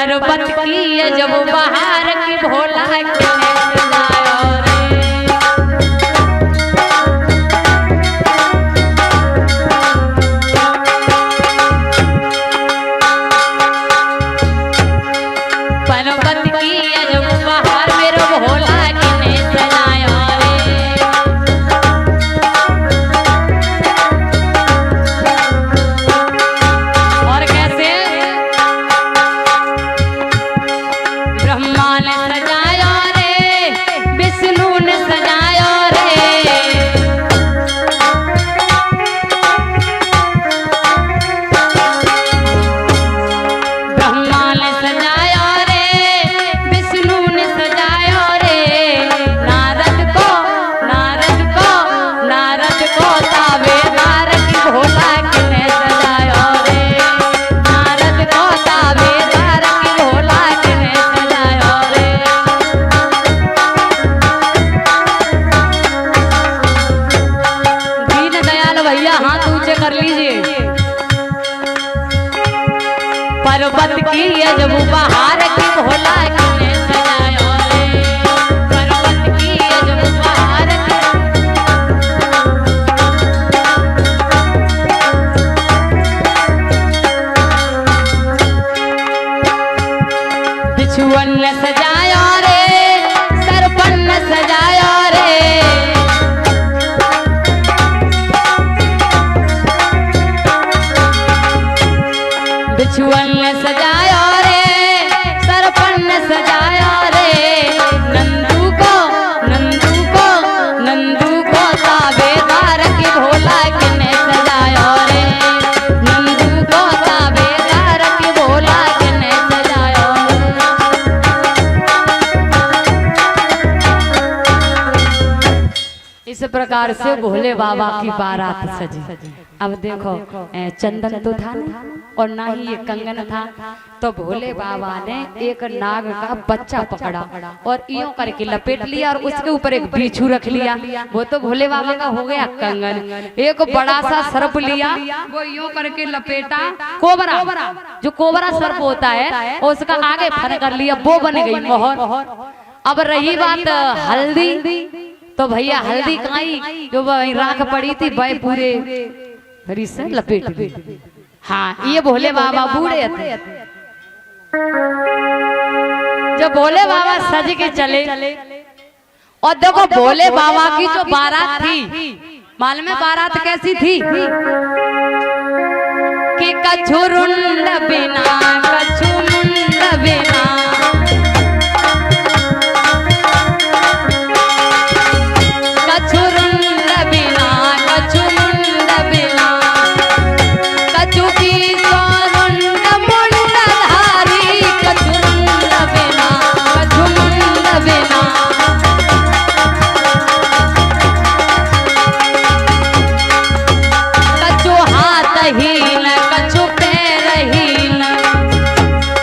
पर्वत की जब बाहर की भोला के सजायो रे। पर्वत की जब बाहर मेरो भोला के सजायो रे। और कैसे ब्रह्मा ने सजाया रे, विष्णु ने सजाया रे। ब्रह्मा ने सजाया रे, विष्णु ने सजाया रे। नारद को ताबेदार की भोला के सजाया रे। नारद को ताबेदार की भोला के सजाया रे। दीन दयाल भैया हाथ ऊंचे कर लीजिए। पर्वत की जब बाहर की भोला के सजाया रे। पर्वत की जब बाहर की बिछुअन ने सजाया रे, सरपन ने सजाया रे। बिछुअन ने सजाया रे, सरपन ने सजाया रे। नंदू को ताबेदार की भोला के सजाया रे। नंदू को ताबेदार की भोला के सजाया रे। इस प्रकार से भोले बाबा की बारात सजी। अब देखो चंदन तो था ना, और ना ही ये कंगन था, तो भोले बाबा ने एक नाग का बच्चा पकड़ा और यूं करके लपेट लिया और उसके ऊपर एक बिच्छू रख लिया। वो तो भोले बाबा का हो गया कंगन। एक बड़ा सा सर्प लिया, वो यूं करके लपेटा, कोबरा, जो कोबरा सर्प होता है, और उसका आगे फन कर लिया, वो बन गई मोहर। अब रही बात हल्दी, तो भैया हल्दी काई जो राख पड़ी थी वह पूरे फिर इससे लपेट दी। हाँ, ये भोले बाबा बूढ़े थे। जब भोले बाबा सज के चले, और देखो भोले बाबा की जो बारात थी, मालूम है बारात कैसी थी कि कछुरुंड बिना कछुमुंड बिना, कछुरुंड बिना कछुमुंड बिना, कछु की सोरुंड मुंड धारी। कछुरुंड बिना कछुमुंड बिना, कछु हाथ हीन कछु पैर हीन,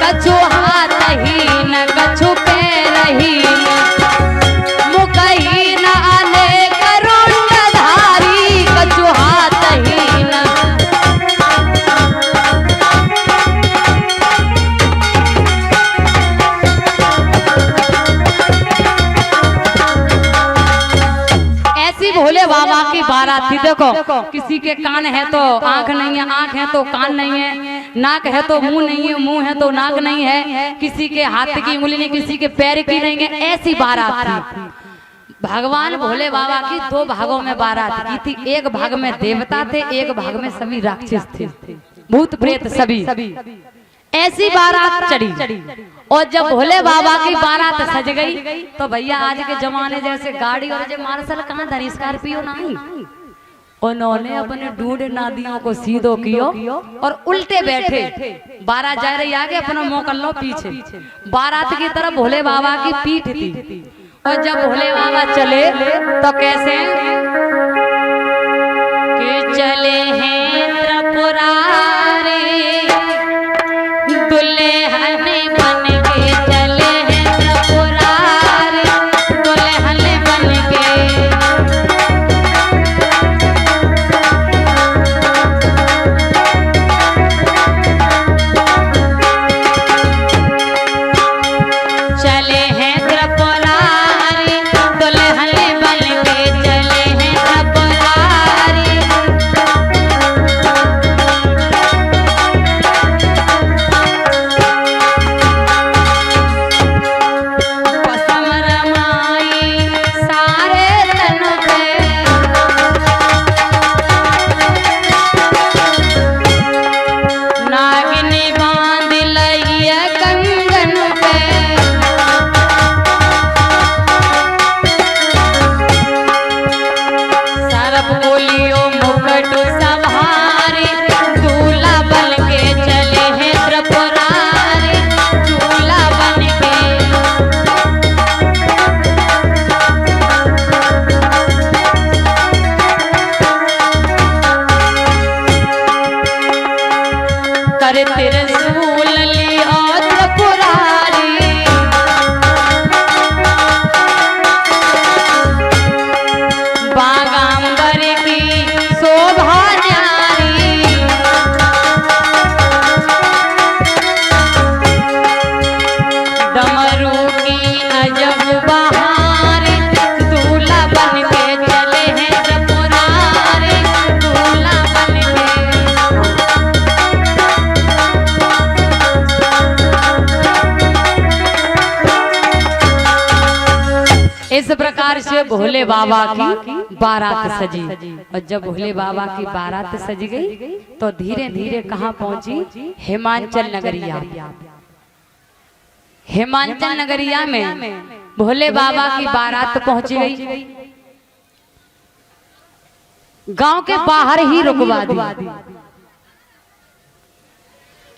कछु हाथ हीन कछु पैर हीन, मुख हीन अनेक रुंड धारी। कछु हाथ हीन ऐसी भोले बाबा की बारात थी। देखो किसी के कान है तो आंख नहीं है, आंख है तो कान नहीं है, नाक है तो मुंह नहीं है, मुंह है तो नाक नहीं है, किसी के हाथ की उंगली नहीं, किसी के पैर की नहीं है। ऐसी बारात थी। भगवान भोले बाबा की दो भागों में बारात की थी। एक भाग में देवता थे, एक भाग में सभी राक्षस थे, भूत प्रेत सभी। ऐसी बारात चढ़ी, और जब भोले बाबा की बारात सज गई, तो भैया आज के जमाने जैसे गाड़ी और जो मार्शल कहाँ धरी, स्कॉर्पियो नहीं, उन्होंने अपने ढूंढ नादियों को सीधो कियो और उल्टे बैठे। बारात जा रही आगे, अपना मोकल लो पीछे। बारात की तरफ भोले बाबा की पीठ थी, और जब भोले बाबा चले तो कैसे कि चले हैं त्रिपुरारी, दुल्हन बन के चले हैं त्रिपुरारी, दुल्हन बन के। त्रिशूल लियो त्रिपुरारी, बागांबर की शोभा न्यारी, डमरू की अजब बहार, दूल्हा बन के चले हैं त्रिपुरारी, दूल्हा बन के। इस प्रकार से भोले बाबा की बारात सजी। और जब भोले बाबा की बारात सज गई तो धीरे धीरे कहाँ पहुंची? हिमाचल नगरिया। हिमाचल नगरिया में भोले बाबा की बारात पहुंच गई। गांव के बाहर ही रुकवा दी।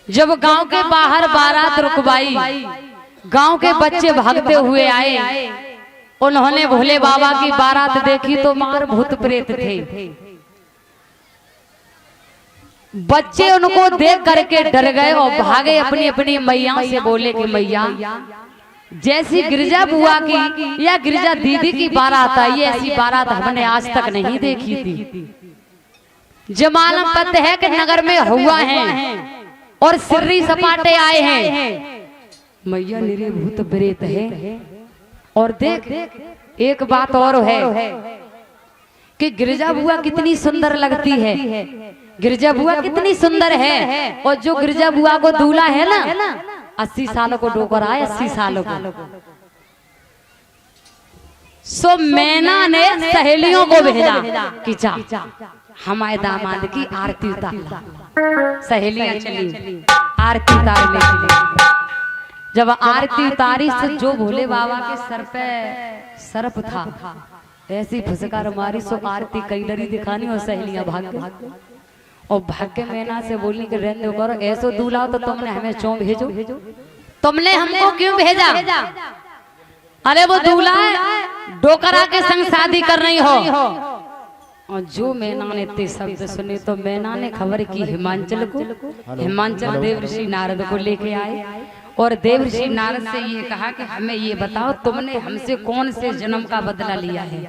जब गांव के बाहर बारात रुकवाई, गांव के बच्चे भागते हुए आए। उन्होंने भोले बाबा की बारात देखी तो मार भूत प्रेत थे। बच्चे उनको देख करके डर गए और भागे अपनी अपनी मैया से, बोले कि मैया जैसी गिरजा बुआ की या गिरजा दीदी की बारात आई, ऐसी बारात हमने आज तक नहीं देखी थी। जमाना पता है कि नगर में हुआ है और सिर्री सपाटे आए हैं। मैया निरे भूत प्रेत है। और देख एक बात और है कि गिरजा बुआ कितनी सुंदर लगती है। गिरजा बुआ कितनी सुंदर है। और जो गिरजा बुआ को दूल्हा है ना 80 सालों को डोकर आए, 80 सालों को। सो मैना ने सहेलियों को भेजा कि जा हमारे दामाद की आरती उतार। सहेलियां चली आरती उतारने के लिए। जब आरती उतारी से जो भोले बाबा के सर पे सर्प था, ऐसी फुसकार मारी सो आरती कई डरी दिखानी और सहेलियां भाग गई। और भाग के मैना से बोलने के रहने करो, ऐसो दूल्हा तो तुमने हमें क्यों भेजो? तुमने हमको क्यों भेजा? अरे वो दूल्हा डोकरा के संग शादी कर रही हो। और जो मैना ने इतने शब्द सुने तो मैना ने खबर की हिमाचल को। हिमाचल देवर्षि नारद को लेके आए और देवर्षि नारद से ये कहा कि हमें ये बताओ तुमने हमसे कौन से जन्म का बदला लिया है।